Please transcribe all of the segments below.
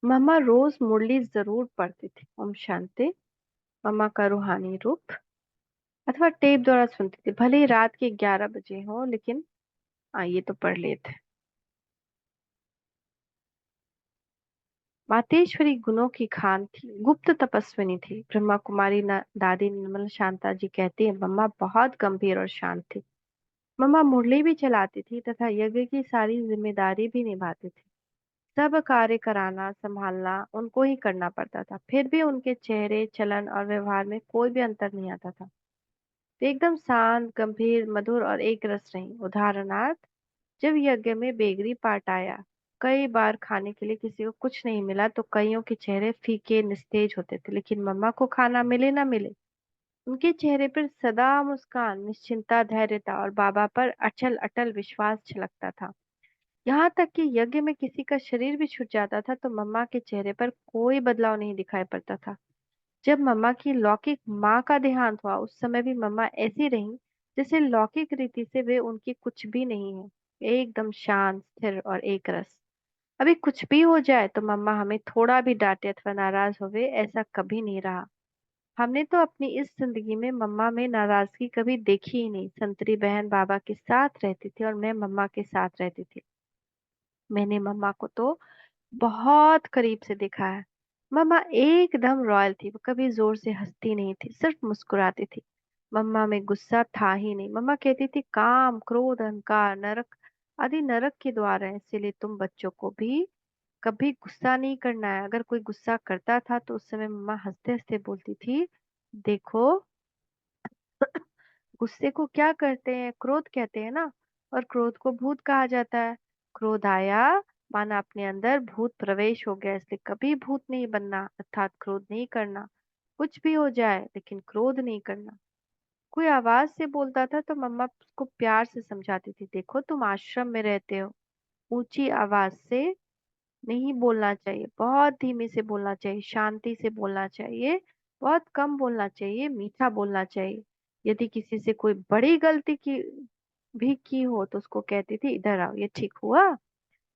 मम्मा रोज मुरली जरूर पढ़ती थी। ओम शांति। मम्मा का रूहानी रूप। अथवा टेप द्वारा सुनती थी, भले ही रात के 11 बजे हो, लेकिन हाँ, ये तो पढ़ लेते। मातेश्वरी गुणों की खान थी, गुप्त तपस्विनी थी। ब्रह्मा कुमारी दादी निर्मल शांता जी कहती है, मम्मा बहुत गंभीर और शांत थी। मम्मा मुरली भी चलाती थी तथा यज्ञ की सारी जिम्मेदारी भी निभाती थी। सब कार्य कराना संभालना उनको ही करना पड़ता था, फिर भी उनके चेहरे चलन और व्यवहार में कोई भी अंतर नहीं आता था। वे एकदम शांत गंभीर मधुर और एक रस रही। उदाहरणार्थ, जब यज्ञ में बेगरी पाठ आया, कई बार खाने के लिए किसी को कुछ नहीं मिला तो कईयों के चेहरे फीके निस्तेज होते थे, लेकिन मम्मा को खाना मिले ना मिले, उनके चेहरे पर सदा मुस्कान, निश्चिंता, धैर्यता और बाबा पर अचल अटल विश्वास छलकता था। यहाँ तक कि यज्ञ में किसी का शरीर भी छूट जाता था तो मम्मा के चेहरे पर कोई बदलाव नहीं दिखाई पड़ता था। जब मम्मा की लौकिक माँ का देहांत हुआ, उस समय भी मम्मा ऐसी रही जैसे लौकिक रीति से वे उनकी कुछ भी नहीं है, एकदम शांत स्थिर और एक रस। अभी कुछ भी हो जाए तो मम्मा हमें थोड़ा भी डांटे अथवा नाराज होवे, ऐसा कभी नहीं रहा। हमने तो अपनी इस जिंदगी में मम्मा में नाराजगी कभी देखी ही नहीं। संतरी बहन बाबा के साथ रहती थी और मैं मम्मा के साथ रहती थी। मैंने मम्मा को तो बहुत करीब से देखा है। मम्मा एकदम रॉयल थी, वो कभी जोर से हंसती नहीं थी, सिर्फ मुस्कुराती थी। मम्मा में गुस्सा था ही नहीं। मम्मा कहती थी, काम क्रोध अहंकार नरक आदि नरक के द्वार है, इसीलिए तुम बच्चों को भी कभी गुस्सा नहीं करना है। अगर कोई गुस्सा करता था तो उस समय मम्मा हंसते हंसते बोलती थी, देखो, गुस्से को क्या कहते हैं, क्रोध कहते हैं ना। और क्रोध को भूत कहा जाता है। क्रोध आया माना अपने अंदर भूत प्रवेश हो गया, इसलिए कभी भूत नहीं बनना, अर्थात क्रोध नहीं करना। कुछ भी हो जाए लेकिन क्रोध नहीं करना। कोई आवाज से बोलता था तो मम्मा उसको प्यार से समझाती थी, देखो तुम आश्रम में रहते हो, ऊंची आवाज से नहीं बोलना चाहिए, बहुत धीमे से बोलना चाहिए, शांति से बोलना चाहिए, बहुत कम बोलना चाहिए, मीठा बोलना चाहिए। यदि किसी से कोई बड़ी गलती की हो तो उसको कहती थी, इधर आओ, ये ठीक हुआ।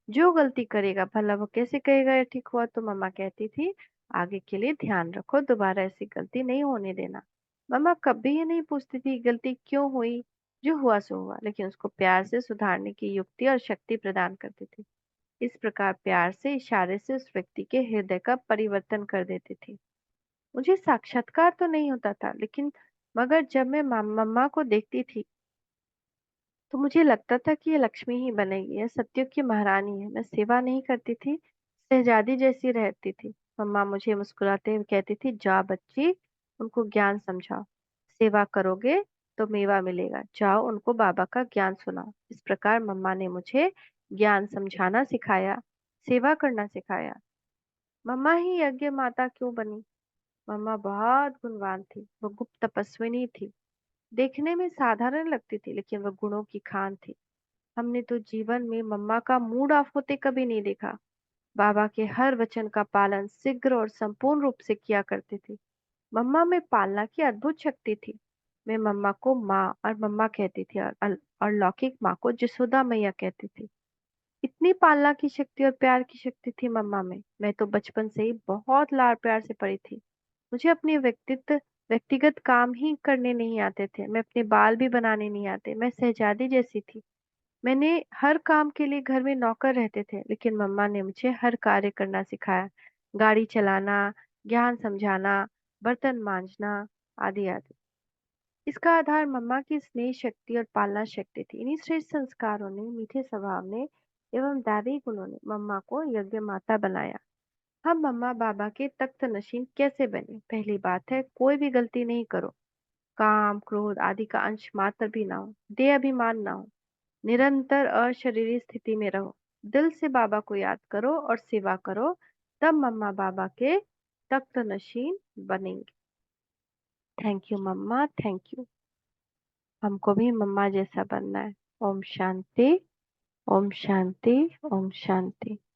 जो गलती करेगा भला वो कैसे कहेगा ये ठीक हुआ। तो मम्मा कहती थी, आगे के लिए ध्यान रखो, दोबारा ऐसी गलती नहीं होने देना। मम्मा कभी ये नहीं पूछती थी गलती क्यों हुई, जो हुआ सो हुआ, लेकिन उसको प्यार से सुधारने की युक्ति और शक्ति प्रदान करती थी। इस प्रकार प्यार से इशारे से उस व्यक्ति के हृदय का परिवर्तन कर देती थी। मुझे साक्षात्कार तो नहीं होता था, लेकिन मगर जब मैं मम्मा को देखती थी तो मुझे लगता था कि ये लक्ष्मी ही बनेगी, ये सत्यों की महारानी है। मैं सेवा नहीं करती थी, शहजादी जैसी रहती थी। मम्मा मुझे मुस्कुराते हुए कहती थी, जा बच्ची, उनको ज्ञान समझाओ। सेवा करोगे तो मेवा मिलेगा, जाओ उनको बाबा का ज्ञान सुनाओ। इस प्रकार मम्मा ने मुझे ज्ञान समझाना सिखाया, सेवा करना सिखाया। मम्मा ही यज्ञ माता क्यों बनी? मम्मा बहुत गुणवान थी, वो गुप्त तपस्विनी थी। देखने में साधारण लगती थी लेकिन वह गुणों की खान थी। हमने तो जीवन में मम्मा का मूड ऑफ होते कभी नहीं देखा। बाबा के हर वचन का पालन शीघ्र और संपूर्ण रूप से किया करती थी। मम्मा में पालना की अद्भुत शक्ति थी। मैं मम्मा को माँ और मम्मा कहती थी और लौकिक माँ को जसोदा मैया कहती थी। इतनी पालना की शक्ति और प्यार की शक्ति थी मम्मा में। मैं तो बचपन से ही बहुत लाड प्यार से पड़ी थी। मुझे अपने व्यक्तिगत काम ही करने नहीं आते थे, मैं अपने बाल भी बनाने नहीं आते, मैं शहजादी जैसी थी। मैंने हर काम के लिए घर में नौकर रहते थे, लेकिन मम्मा ने मुझे हर कार्य करना सिखाया, गाड़ी चलाना, ज्ञान समझाना, बर्तन मांजना, आदि आदि। इसका आधार मम्मा की स्नेह शक्ति और पालना शक्ति थी। इन्हीं श्रेष्ठ संस्कारों ने, मीठे स्वभाव ने एवं दैवी गुणों ने मम्मा को यज्ञ माता बनाया। हम मम्मा बाबा के तख्त नशीन कैसे बने? पहली बात है, कोई भी गलती नहीं करो, काम क्रोध आदि का अंश मात्र भी ना हो, देह अभिमान ना हो, निरंतर अशरीरी स्थिति में रहो, दिल से बाबा को याद करो और सेवा करो, तब मम्मा बाबा के तख्त नशीन बनेंगे। थैंक यू मम्मा, थैंक यू। हमको भी मम्मा जैसा बनना है। ओम शांति, ओम शांति, ओम शांति।